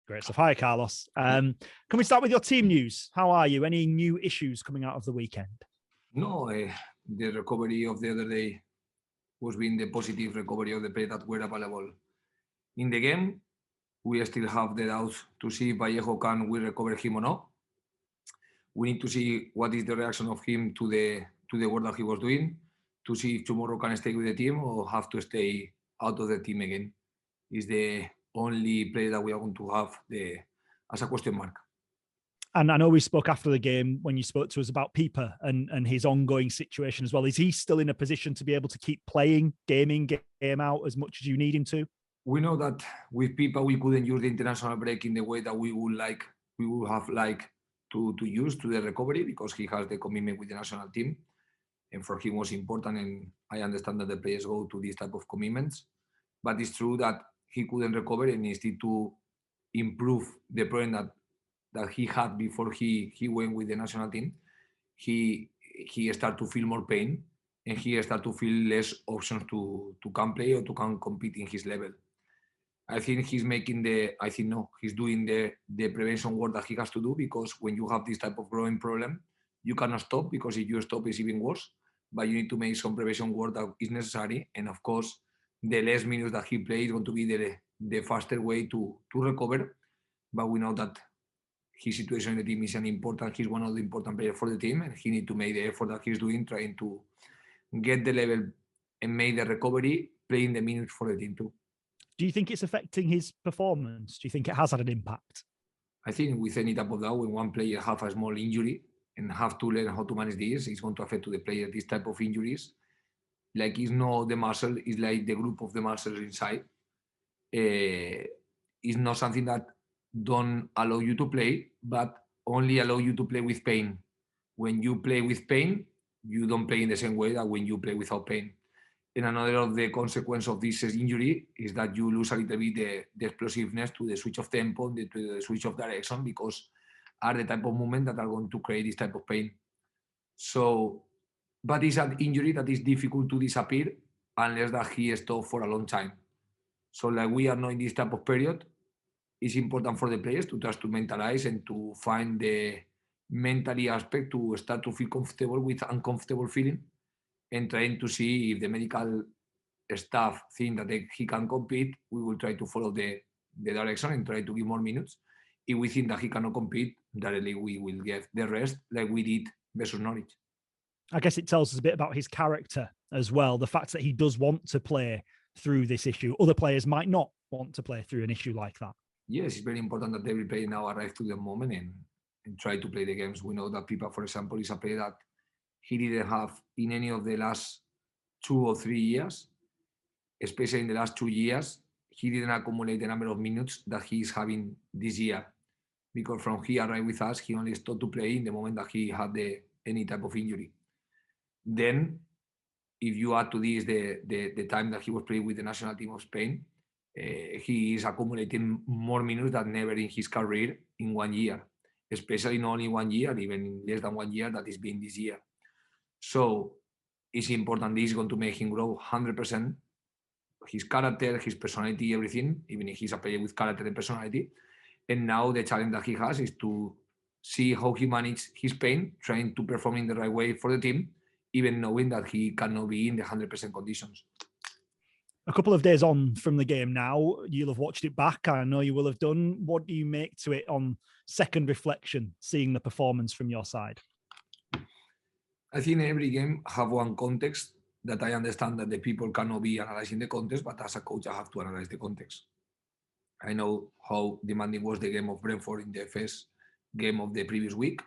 Great stuff. Hi, Carlos. Can we start with your team news? How are you? Any new issues coming out of the weekend? No, the recovery of the other day was being the positive recovery of the players that were available in the game. We still have the doubts to see if Vallejo can we recover him or not. We need to see what is the reaction of him to the work that he was doing, to see if tomorrow can stay with the team or have to stay out of the team again. Is the only player that we are going to have as a question mark. And I know we spoke after the game when you spoke to us about Pieper and his ongoing situation as well. Is he still in a position to be able to keep playing, game out as much as you need him to? We know that with Pieper we couldn't use the international break in the way that we would have liked to use to the recovery, because he has the commitment with the national team, and for him was important, and I understand that the players go to these type of commitments. But it's true that he couldn't recover, and instead to improve the problem that he had before he went with the national team, he started to feel more pain, and he started to feel less options to can play or to can compete in his level. I think he's doing the prevention work that he has to do, because when you have this type of growing problem, you cannot stop, because if you stop, it's even worse. But you need to make some prevention work that is necessary, and of course, the less minutes that he plays is going to be the faster way to recover. But we know that his situation in the team is he's one of the important players for the team, and he needs to make the effort that he's doing, trying to get the level and make the recovery, playing the minutes for the team too. Do you think it's affecting his performance? Do you think it has had an impact? I think with any type of doubt, when one player has a small injury and have to learn how to manage this, it's going to affect to the player. This type of injuries, like it's not the muscle, it's like the group of the muscles inside. It's not something that don't allow you to play, but only allow you to play with pain. When you play with pain, you don't play in the same way that when you play without pain. And another of the consequence of this injury is that you lose a little bit the explosiveness to the switch of tempo, to the switch of direction, because are the type of movement that are going to create this type of pain. So, but it's an injury that is difficult to disappear unless that he stops for a long time. So like we are not in this type of period, it's important for the players to just to mentalize and to find the mentally aspect to start to feel comfortable with uncomfortable feeling, and trying to see if the medical staff think that he can compete. We will try to follow the direction and try to give more minutes. If we think that he cannot compete, directly we will get the rest like we did versus Norwich. I guess it tells us a bit about his character as well, the fact that he does want to play through this issue. Other players might not want to play through an issue like that. Yes, it's very important that every player now arrive to the moment and try to play the games. We know that Pipa, for example, is a player that he didn't have in any of the last 2 or 3 years, especially in the last 2 years. He didn't accumulate the number of minutes that he is having this year, because from he arrived with us, he only started to play in the moment that he had any type of injury. Then, if you add to this the time that he was playing with the national team of Spain, he is accumulating more minutes than never in his career in 1 year, especially not only 1 year, even in less than 1 year, that is being this year. So it's important. This is going to make him grow 100%. His character, his personality, everything, even if he's a player with character and personality. And now the challenge that he has is to see how he manages his pain, trying to perform in the right way for the team, even knowing that he cannot be in the 100% conditions. A couple of days on from the game now, you'll have watched it back. I know you will have done. What do you make to it on second reflection, seeing the performance from your side? I think every game have one context that I understand that the people cannot be analyzing the context, but as a coach, I have to analyze the context. I know how demanding was the game of Brentford in the first game of the previous week.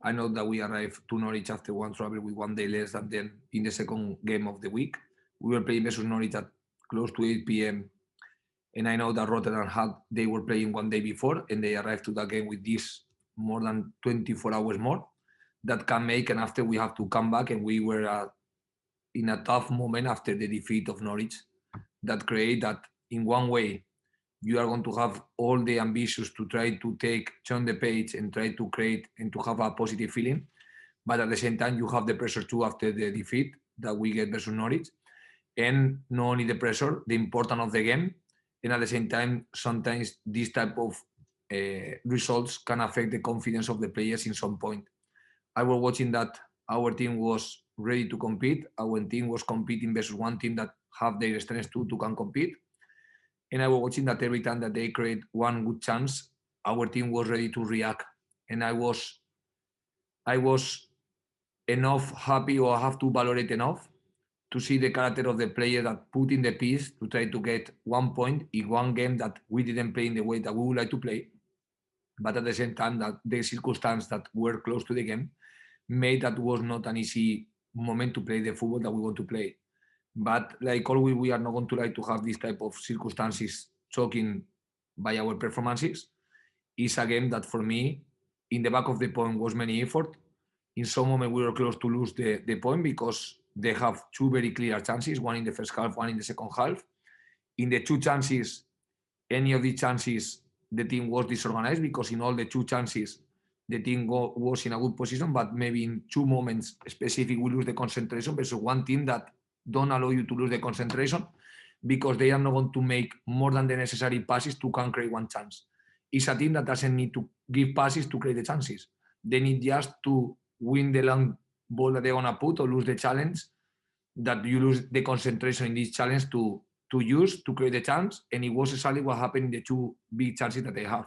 I know that we arrived to Norwich after one travel with 1 day less than then in the second game of the week. We were playing versus Norwich at close to 8 p.m. And I know that Rotterdam they were playing 1 day before, and they arrived to that game with this more than 24 hours more. That can make, and after we have to come back, and we were in a tough moment after the defeat of Norwich, that create that in one way you are going to have all the ambitions to try to turn the page and try to create and to have a positive feeling, but at the same time you have the pressure too after the defeat that we get versus Norwich, and not only the pressure, the importance of the game, and at the same time sometimes this type of results can affect the confidence of the players in some point. I was watching that our team was ready to compete. Our team was competing versus one team that have their strengths too to can compete. And I was watching that every time that they create one good chance, our team was ready to react. And I was enough happy, or have to valorate enough to see the character of the player that put in the piece to try to get 1 point in one game that we didn't play in the way that we would like to play. But at the same time, that the circumstances that were close to the game made that was not an easy moment to play the football that we want to play. But like always, we are not going to like to have this type of circumstances choking by our performances. It's a game that for me, in the back of the point, was many effort. In some moment, we were close to lose the point because they have two very clear chances, one in the first half, one in the second half. In the two chances, any of the chances, the team was disorganized, because in all the two chances, the team was in a good position, but maybe in two moments specific, we lose the concentration versus one team that don't allow you to lose the concentration because they are not going to make more than the necessary passes to can create one chance. It's a team that doesn't need to give passes to create the chances. They need just to win the long ball that they're going to put, or lose the challenge, that you lose the concentration in this challenge to use to create the chance. And it was exactly what happened in the two big chances that they have.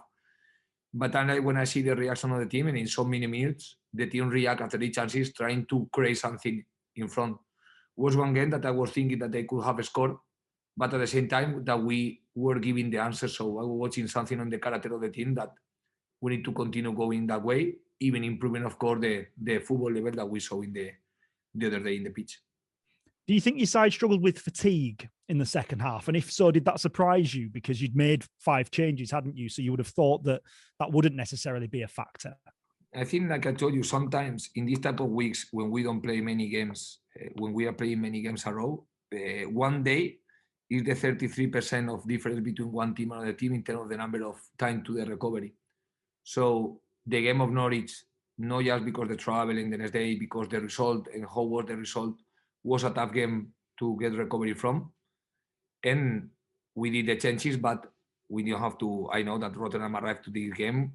But then when I see the reaction of the team, and in so many minutes, the team react after the chances, trying to create something in front. Was one game that I was thinking that they could have scored, but at the same time that we were giving the answer. So I was watching something on the character of the team that we need to continue going that way, even improving, of course, the football level that we saw in the other day in the pitch. Do you think your side struggled with fatigue in the second half? And if so, did that surprise you? Because you'd made 5 changes, hadn't you? So you would have thought that that wouldn't necessarily be a factor. I think, like I told you, sometimes in these type of weeks when we don't play many games, when we are playing many games a row, one day is the 33% of difference between one team and another team in terms of the number of time to the recovery. So the game of Norwich, not just because the travel in the next day, because the result and how was the result, was a tough game to get recovery from. And we did the changes, but we didn't have to. I know that Rotterdam arrived to this game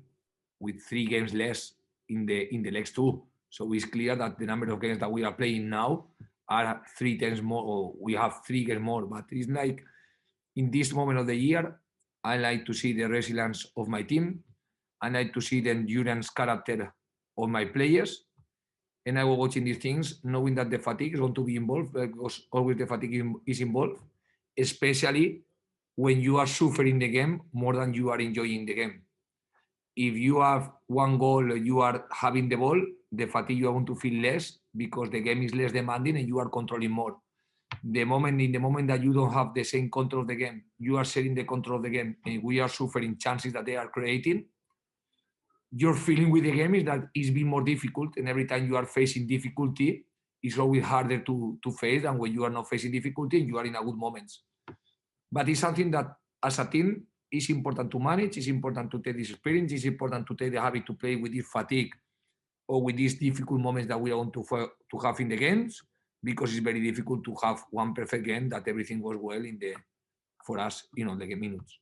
with 3 games less in the legs too. So it's clear that the number of games that we are playing now are 3 times more, or we have 3 games more. But it's like, in this moment of the year, I like to see the resilience of my team. I like to see the endurance character of my players. And I was watching these things, knowing that the fatigue is going to be involved, because always the fatigue is involved, especially when you are suffering the game more than you are enjoying the game. If you have one goal, you are having the ball, the fatigue you are going to feel less because the game is less demanding and you are controlling more. In the moment that you don't have the same control of the game, you are sharing the control of the game, and we are suffering chances that they are creating, your feeling with the game is that it's been more difficult, and every time you are facing difficulty, it's always harder to face than when you are not facing difficulty and you are in a good moments. But it's something that, as a team, it's important to manage. It's important to take this experience. It's important to take the habit to play with this fatigue or with these difficult moments that we want to have in the games, because it's very difficult to have one perfect game that everything goes well for us, the game minutes.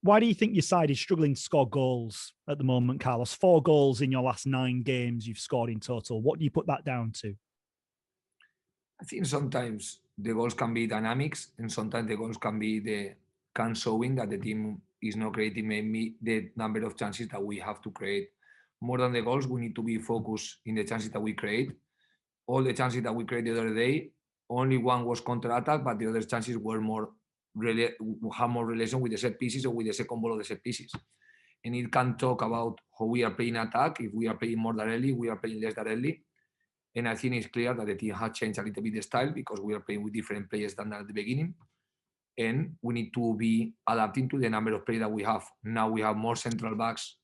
Why do you think your side is struggling to score goals at the moment, Carlos? 4 goals in your last 9 games you've scored in total. What do you put that down to? I think sometimes the goals can be dynamics, and sometimes the goals can be showing that the team is not creating maybe the number of chances that we have to create. More than the goals, we need to be focused in the chances that we create. All the chances that we created the other day, only one was counter-attack, but the other chances were have more relation with the set pieces or with the second ball of the set pieces. And it can talk about how we are playing attack, if we are playing more directly, we are playing less directly. And I think it's clear that the team has changed a little bit the style, because we are playing with different players than at the beginning. And we need to be adapting to the number of players that we have. Now we have more central backs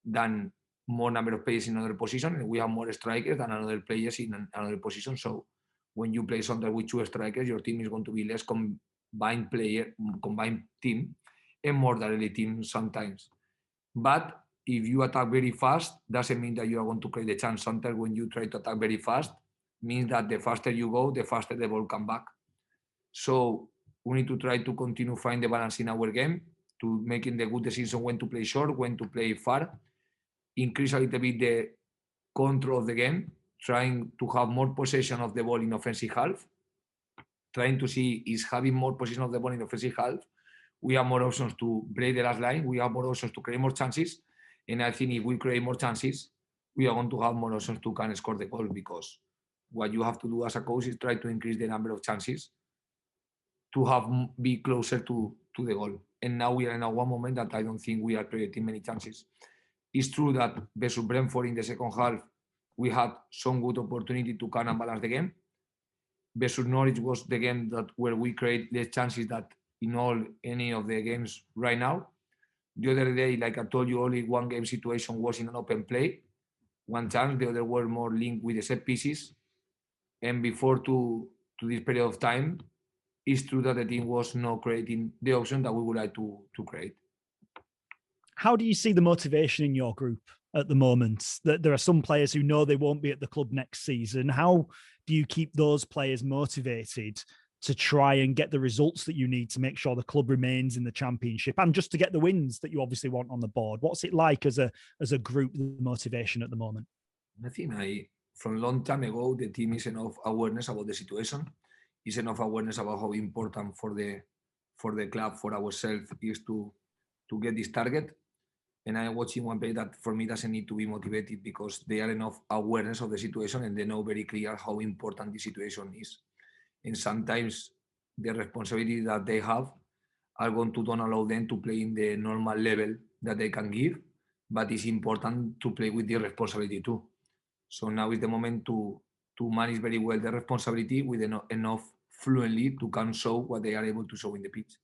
than more number of players in another position, and we have more strikers than other players in another position. So when you play sometimes with 2 strikers, your team is going to be less combined team, and more directly team sometimes. But if you attack very fast, doesn't mean that you are going to create the chance. Sometimes when you try to attack very fast, means that the faster you go, the faster the ball come back. So we need to try to continue find the balance in our game, to making the good decision when to play short, when to play far, increase a little bit the control of the game, trying to have more possession of the ball in offensive half, trying to see is having more possession of the ball in offensive half. We have more options to break the last line. We have more options to create more chances. And I think if we create more chances, we are going to have more options to can score the goal, because what you have to do as a coach is try to increase the number of chances to have be closer to the goal. And now we are in a one moment that I don't think we are creating many chances. It's true that versus Brentford in the second half, we had some good opportunity to kind of balance the game. Versus Norwich was the game that where we create less chances that in any of the games right now. The other day, like I told you, only one game situation was in an open play, one chance. The other were more linked with the set pieces. And before to this period of time, it's true that the team was not creating the option that we would like to create. How do you see the motivation in your group at the moment? That there are some players who know they won't be at the club next season. How do you keep those players motivated to try and get the results that you need to make sure the club remains in the Championship and just to get the wins that you obviously want on the board? What's it like as a group, the motivation at the moment? I think from a long time ago, the team is enough awareness about the situation. Is enough awareness about how important for the club, for ourselves, is to get this target. And I'm watching one player that for me doesn't need to be motivated, because they are enough awareness of the situation and they know very clear how important the situation is. And sometimes the responsibility that they have are going to don't allow them to play in the normal level that they can give, but it's important to play with the responsibility too. So now is the moment to manage very well the responsibility with enough fluently to can show what they are able to show in the pitch.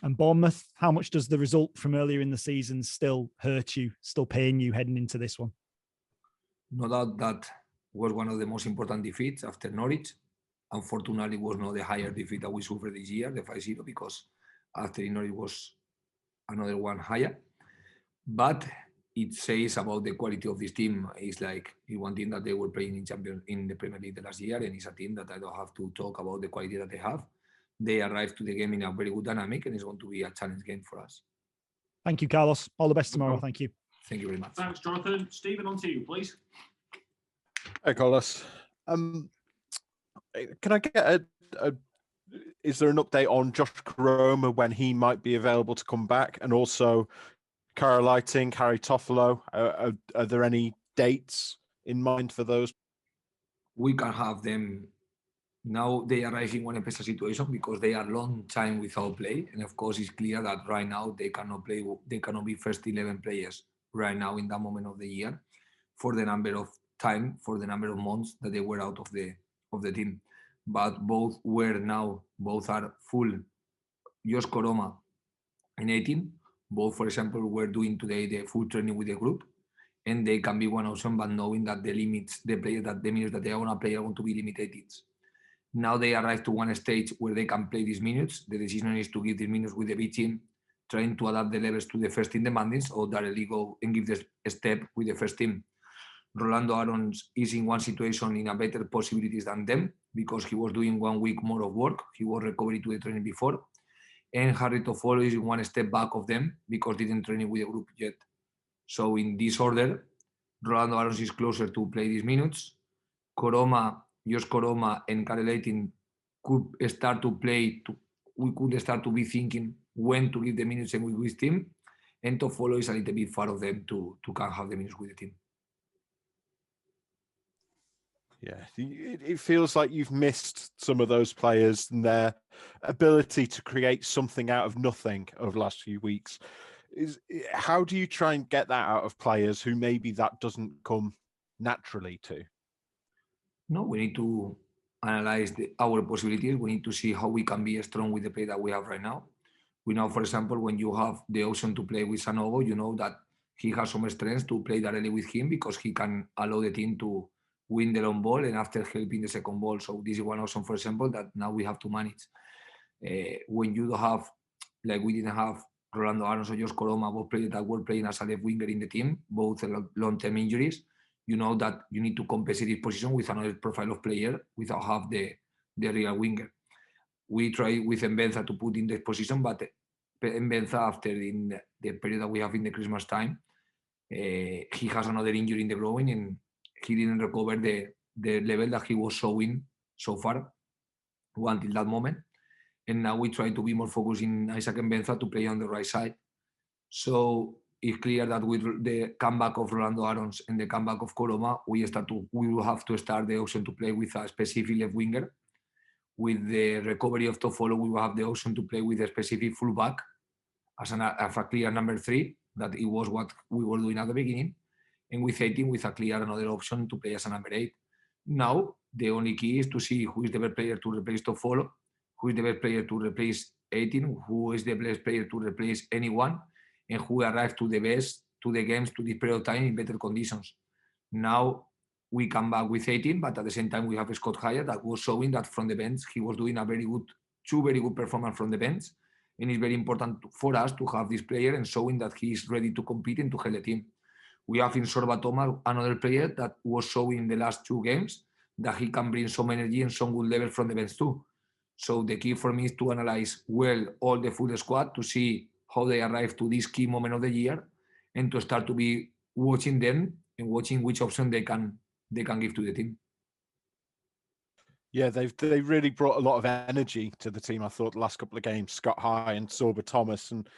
And Bournemouth, how much does the result from earlier in the season still hurt you, still pain you heading into this one? No doubt that was one of the most important defeats after Norwich. Unfortunately, it was not the higher defeat that we suffered this year, the 5-0, because after Norwich was another one higher. But it says about the quality of this team. It's like one team that they were playing in the Premier League the last year, and it's a team that I don't have to talk about the quality that they have. They arrived to the game in a very good dynamic, and it's going to be a challenge game for us. Thank you, Carlos. All the best tomorrow. Thank you. Thank you very much. Thanks, Jonathan. Stephen, on to you, please. Hey, Carlos. Can I get is there an update on Josh Coroma when he might be available to come back? And also Cara Lighting, Harry Toffolo, are there any dates in mind for those? We can have them. Now they arrive in one special situation because they are long time without play. And of course, it's clear that right now they cannot play. They cannot be first 11 players right now in that moment of the year for the number of time, for the number of months that they were out of the team. But both are full. Josh Coroma in 18. Both, for example, were doing today the full training with the group. And they can be one option, but knowing that the limits, the minutes that they are going to play are going to be limited. Now they arrive to one stage where they can play these minutes. The decision is to give these minutes with the B team, trying to adapt the levels to the first team demandings, or directly go and give the step with the first team. Rolando Arons is in one situation in a better possibilities than them because he was doing 1 week more of work. He was recovered to the training before. And Harry Toffolo is in one step back of them because didn't train with the group yet. So in this order, Rolando Arons is closer to play these minutes. Josh Coroma and Cara Lighting could start to play. We could start to be thinking when to give the minutes and with which team. And Toffolo is a little bit far of them to can have the minutes with the team. Yeah, it feels like you've missed some of those players and their ability to create something out of nothing over the last few weeks. How do you try and get that out of players who maybe that doesn't come naturally to? No, we need to analyze our possibilities. We need to see how we can be strong with the play that we have right now. We know, for example, when you have the option to play with Sanogo, you know that he has some strengths to play directly with him because he can allow the team to win the long ball and after helping the second ball. So this is one option, for example, that now we have to manage. When you don't have, like we didn't have Rolando Arons or Josh Coroma, both players that were playing as a left winger in the team, both long-term injuries, you know that you need to compensate this position with another profile of player without have the real winger. We try with Mbenza to put in this position, but Benza after in the period that we have in the Christmas time. He has another injury in the groin and he didn't recover the level that he was showing so far until that moment. And now we try to be more focused in Isaac and Benza to play on the right side. So it's clear that with the comeback of Rolando Arons and the comeback of Coloma, we will have to start the option to play with a specific left winger. With the recovery of Toffolo, we will have the option to play with a specific fullback as a clear number 3. That it was what we were doing at the beginning. And with 18, with a clear another option to play as a number 8. Now, the only key is to see who is the best player to replace Toffolo, who is the best player to replace 18, who is the best player to replace anyone, and who arrived to the games to this period of time in better conditions. Now we come back with 18, but at the same time we have Scott Hyatt that was showing that from the bench he was doing two very good performance from the bench, and it's very important for us to have this player and showing that he is ready to compete and to help the team. We have in Sorba Thomas another player that was showing in the last 2 games that he can bring some energy and some good level from the bench too. So the key for me is to analyze well all the full squad to see how they arrive to this key moment of the year and to start to be watching them and watching which option they can give to the team. Yeah, they really brought a lot of energy to the team. I thought the last couple of games, Scott High and Sorba Thomas, and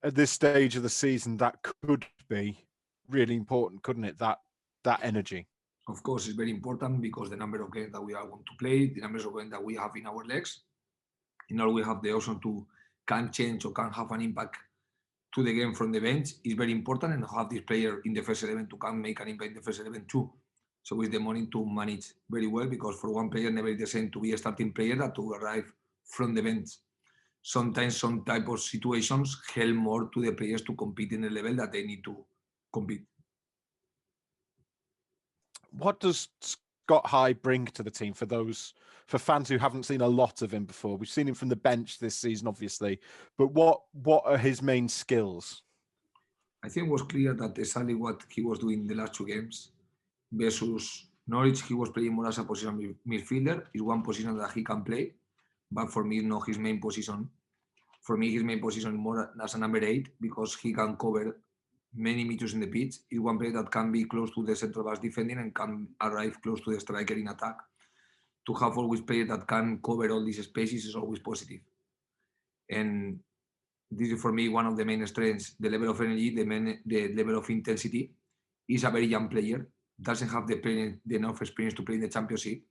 at this stage of the season, that could be really important, couldn't it? That energy. Of course, it's very important because the number of games that we are going to play, the numbers of games that we have in our legs, in order we have the option to can change or can have an impact to the game from the bench is very important, and have this player in the first 11 to can make an impact in the first 11 too. So it's the money to manage very well, because for one player never is the same to be a starting player that to arrive from the bench. Sometimes some type of situations help more to the players to compete in the level that they need to compete. What does Scott High bring to the team for fans who haven't seen a lot of him before? We've seen him from the bench this season, obviously, but what are his main skills? I think it was clear that exactly what he was doing in the last 2 games versus Norwich, he was playing more as a position midfielder. Is one position that he can play, but for me, not his main position. For me, his main position is more as a number 8 because he can cover many meters in the pitch. Is one player that can be close to the central back defending and can arrive close to the striker in attack. To have always players that can cover all these spaces is always positive. And this is for me one of the main strengths, the level of energy, the level of intensity. He's a very young player, doesn't have the enough experience to play in the Championship,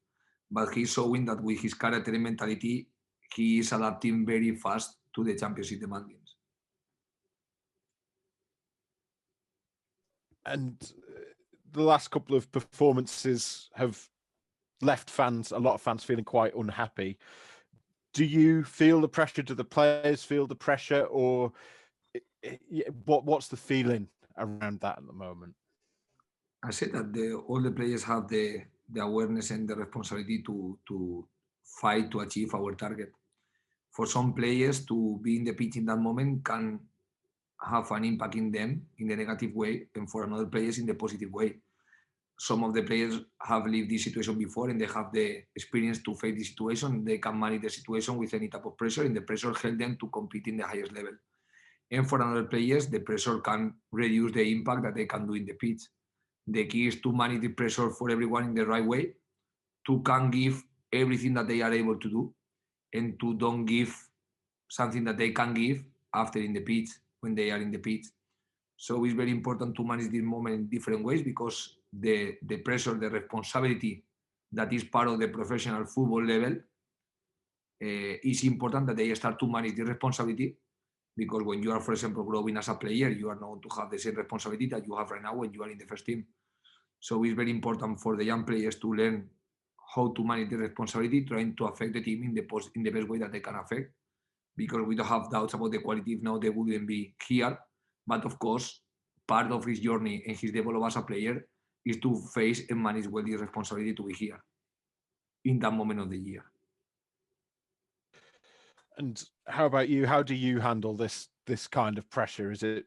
but he's showing that with his character and mentality, he is adapting very fast to the Championship demandings. And the last couple of performances have left a lot of fans feeling quite unhappy. Do you feel the pressure? Do the players feel the pressure, or what's the feeling around that at the moment? I said that all the players have the awareness and the responsibility to fight to achieve our target. For some players to be in the pitch in that moment can have an impact in them in the negative way, and for another players in the positive way. Some of the players have lived this situation before and they have the experience to face the situation. They can manage the situation with any type of pressure, and the pressure helps them to compete in the highest level. And for another players, the pressure can reduce the impact that they can do in the pitch. The key is to manage the pressure for everyone in the right way, to can give everything that they are able to do, and to don't give something that they can give after in the pitch, when they are in the pitch. So it's very important to manage this moment in different ways, because the pressure, the responsibility that is part of the professional football level is important that they start to manage the responsibility, because when you are, for example, growing as a player, you are not going to have the same responsibility that you have right now when you are in the first team. So it's very important for the young players to learn how to manage the responsibility, trying to affect the team in the best way that they can affect, because we don't have doubts about the quality. If not, they wouldn't be here. But of course, part of his journey and his development as a player is to face and manage well the responsibility to be here in that moment of the year. And how about you? How do you handle this kind of pressure? Is it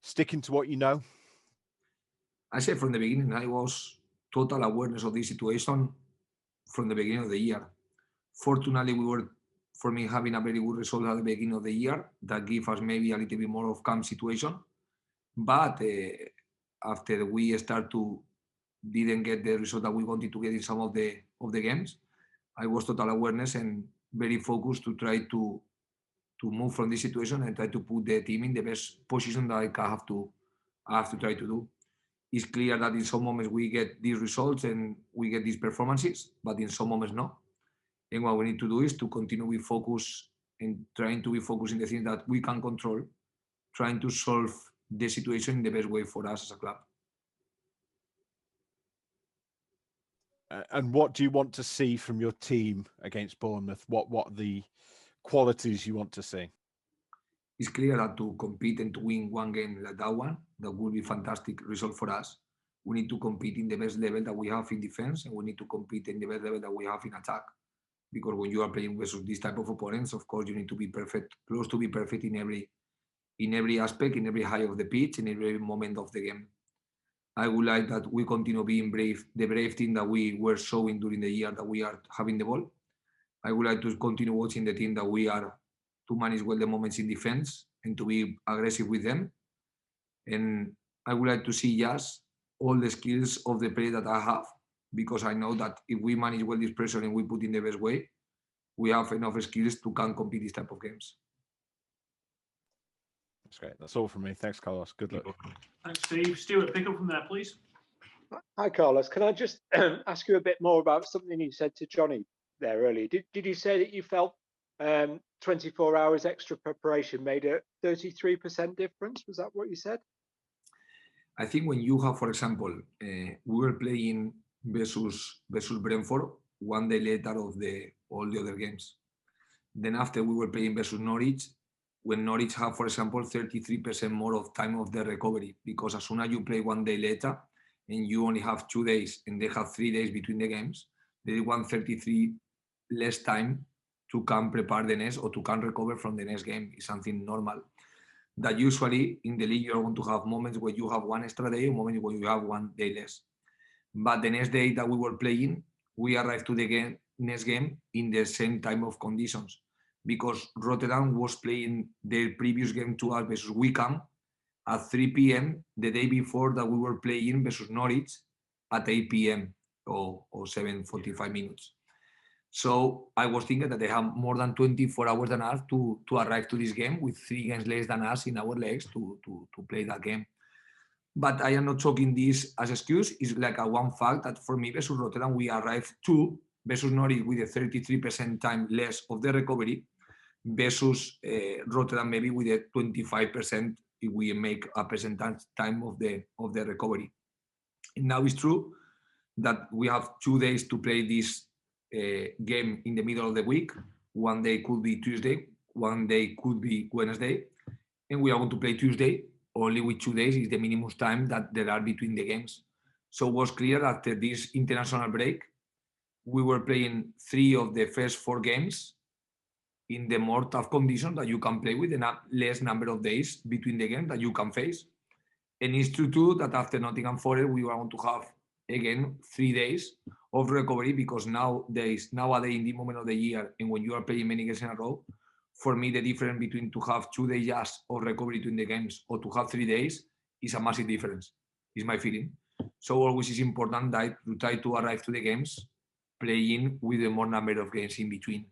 sticking to what you know? I said from the beginning, I was total awareness of this situation from the beginning of the year. Fortunately, we were for me, having a very good result at the beginning of the year that give us maybe a little bit more of calm situation. But after we didn't get the result that we wanted to get in some of the games, I was total awareness and very focused to try to move from this situation and try to put the team in the best position that I have to try to do. It's clear that in some moments we get these results and we get these performances, but in some moments no. And what we need to do is to continue with focus and trying to be focused in the things that we can control, trying to solve the situation in the best way for us as a club. And what do you want to see from your team against Bournemouth? What are the qualities you want to see? It's clear that to compete and to win one game like that one, that will be a fantastic result for us. We need to compete in the best level that we have in defense, and we need to compete in the best level that we have in attack. Because when you are playing versus this type of opponents, of course, you need to be perfect, close to be perfect in every aspect, in every high of the pitch, in every moment of the game. I would like that we continue being brave, the brave team that we were showing during the year that we are having the ball. I would like to continue watching the team that we are to manage well the moments in defense and to be aggressive with them. And I would like to see just all the skills of the play that I have, because I know that if we manage well this pressure and we put in the best way, we have enough skills to can compete this type of games. That's great. That's all from me. Thanks, Carlos. Good luck. Thanks, Steve. Stuart, pick up from there, please. Hi, Carlos. Can I just ask you a bit more about something you said to Johnny there earlier? Did you say that you felt 24 hours extra preparation made a 33% difference? Was that what you said? I think when you have, for example, we were playing versus Brentford one day later of all the other games. Then after we were playing versus Norwich, when Norwich have, for example, 33% more of time of the recovery, because as soon as you play one day later and you only have 2 days and they have 3 days between the games, they want 33 less time to come prepare the next or to come recover from the next game. Is something normal. That usually in the league you're going to have moments where you have 1 extra day, moments where you have 1 day less. But the next day that we were playing, we arrived to the next game in the same time of conditions, because Rotterdam was playing their previous game to us versus Wickham at 3 p.m. the day before that we were playing versus Norwich at 8 p.m. or 7:45 minutes. So I was thinking that they have more than 24 hours than us to arrive to this game with 3 games less than us in our legs to play that game. But I am not talking this as excuse. It's like a one fact that for me versus Rotterdam, we arrived 2 versus Norwich with a 33% time less of the recovery versus Rotterdam maybe with a 25% if we make a percentage time of the recovery. And now it's true that we have 2 days to play this game in the middle of the week. One day could be Tuesday, one day could be Wednesday, and we are going to play Tuesday. Only with 2 days is the minimum time that there are between the games. So it was clear after this international break, we were playing 3 of the first 4 games in the more tough conditions that you can play with, and less number of days between the games that you can face. And it's true too that after Nottingham Forest, we were going to have again 3 days of recovery, because nowadays in the moment of the year and when you are playing many games in a row, for me the difference between to have 2 days just of recovery between the games or to have 3 days is a massive difference, is my feeling. So always is important that to try to arrive to the games playing with a more number of games in between.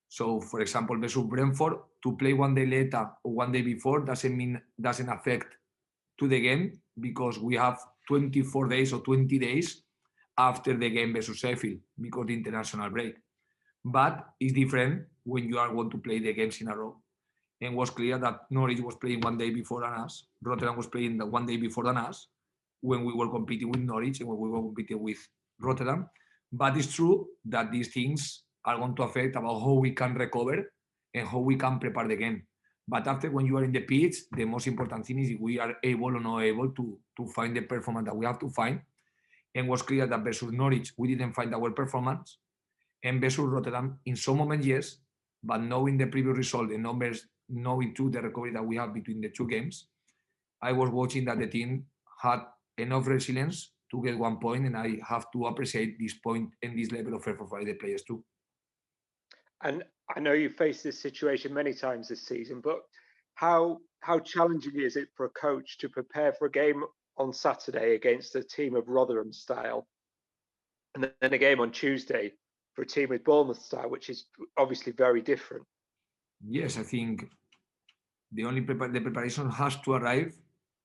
So for example, versus Brentford, to play 1 day later or 1 day before doesn't affect to the game, because we have 24 days or 20 days after the game versus Sheffield because the international break. But it's different when you are going to play the games in a row. And it was clear that Norwich was playing 1 day before than us. Rotterdam was playing 1 day before than us when we were competing with Norwich and when we were competing with Rotterdam. But it's true that these things are going to affect about how we can recover and how we can prepare the game. But after, when you are in the pitch, the most important thing is if we are able or not able to find the performance that we have to find. And it was clear that versus Norwich, we didn't find our performance. And versus Rotterdam, in some moments, yes, but knowing the previous result, the numbers, knowing too the recovery that we have between the 2 games, I was watching that the team had enough resilience to get 1 point, and I have to appreciate this point and this level of effort for the players too. And I know you've faced this situation many times this season, but how challenging is it for a coach to prepare for a game on Saturday against a team of Rotherham style, and then a game on Tuesday for a team with Bournemouth style, which is obviously very different? Yes, I think the preparation has to arrive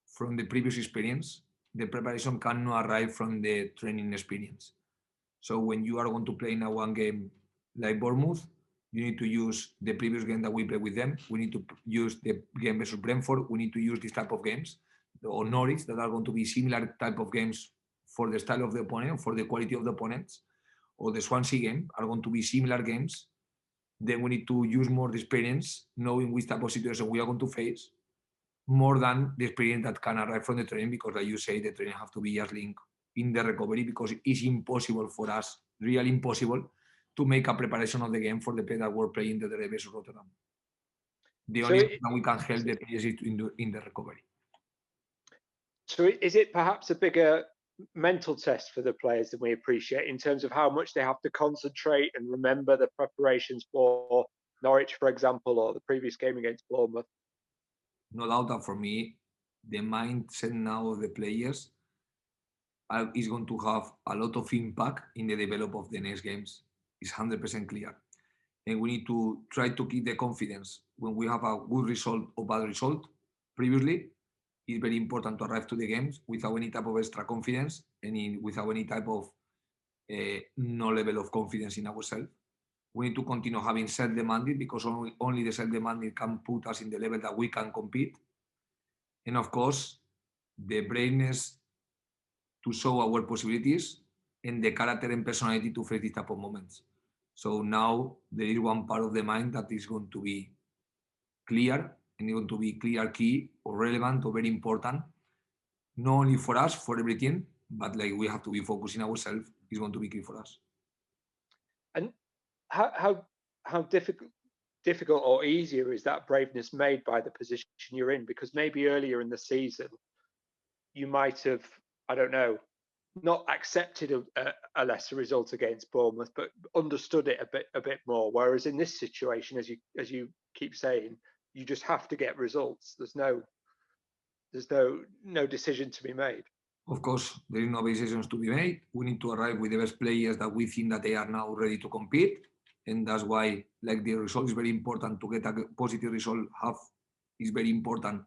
from the previous experience. The preparation cannot arrive from the training experience. So when you are going to play in a one game like Bournemouth, you need to use the previous game that we played with them. We need to use the game versus Brentford. We need to use this type of games, or Norwich, that are going to be similar type of games for the style of the opponent, for the quality of the opponents, or the Swansea game are going to be similar games. Then we need to use more the experience, knowing which type of situation we are going to face, more than the experience that can arrive from the training, because like you say, the training have to be just linked in the recovery, because it's impossible for us, really impossible, to make a preparation of the game for the play that we're playing the Derby versus Rotterdam. The only thing that we can help the players is in the recovery. So is it perhaps a bigger mental test for the players than we appreciate, in terms of how much they have to concentrate and remember the preparations for Norwich, for example, or the previous game against Bournemouth? No doubt that for me, the mindset now of the players is going to have a lot of impact in the development of the next games. It's 100% clear. And we need to try to keep the confidence when we have a good result or bad result previously. It's very important to arrive to the games without any type of extra confidence and without any type of no level of confidence in ourselves. We need to continue having self-demanding, because only the self-demanding can put us in the level that we can compete. And of course, the braveness to show our possibilities and the character and personality to face these type of moments. So now there is one part of the mind that is going to be clear, and going to be clear, key, or relevant, or very important, not only for us, for everything, but like we have to be focusing ourselves. Is going to be key for us. And how difficult or easier is that braveness made by the position you're in? Because maybe earlier in the season you might have, I don't know, not accepted a lesser result against Bournemouth, but understood it a bit more. Whereas in this situation, as you keep saying, you just have to get results. There's no decision to be made. Of course, there is no decisions to be made. We need to arrive with the best players that we think that they are now ready to compete, and that's why, like, the result is very important. To get a positive result is very important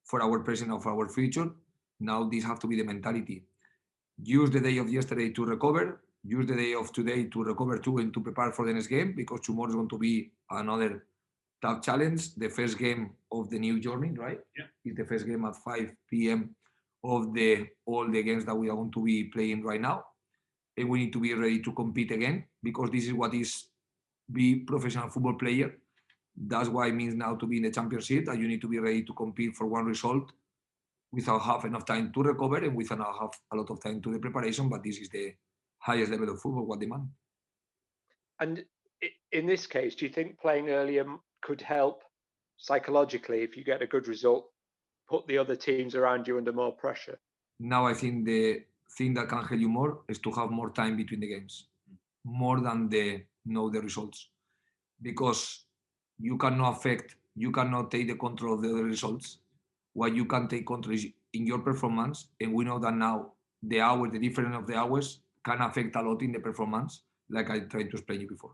for our present or for our future. Now this have to be the mentality. Use the day of yesterday to recover. Use the day of today to recover too, and to prepare for the next game, because tomorrow is going to be another tough challenge. The first game of the new journey, right? Yeah. It's the first game at 5 p.m. of all the games that we are going to be playing right now. And we need to be ready to compete again, because this is what is be professional football player. That's why it means now to be in the championship, that you need to be ready to compete for one result without have enough time to recover and without have a lot of time to the preparation. But this is the highest level of football, what demand. And in this case, do you think playing earlier could help psychologically, if you get a good result, put the other teams around you under more pressure? Now I think the thing that can help you more is to have more time between the games, more than the results, because you cannot take the control of the other results. What you can take control is in your performance, and we know that now the difference of the hours can affect a lot in the performance, like I tried to explain you before.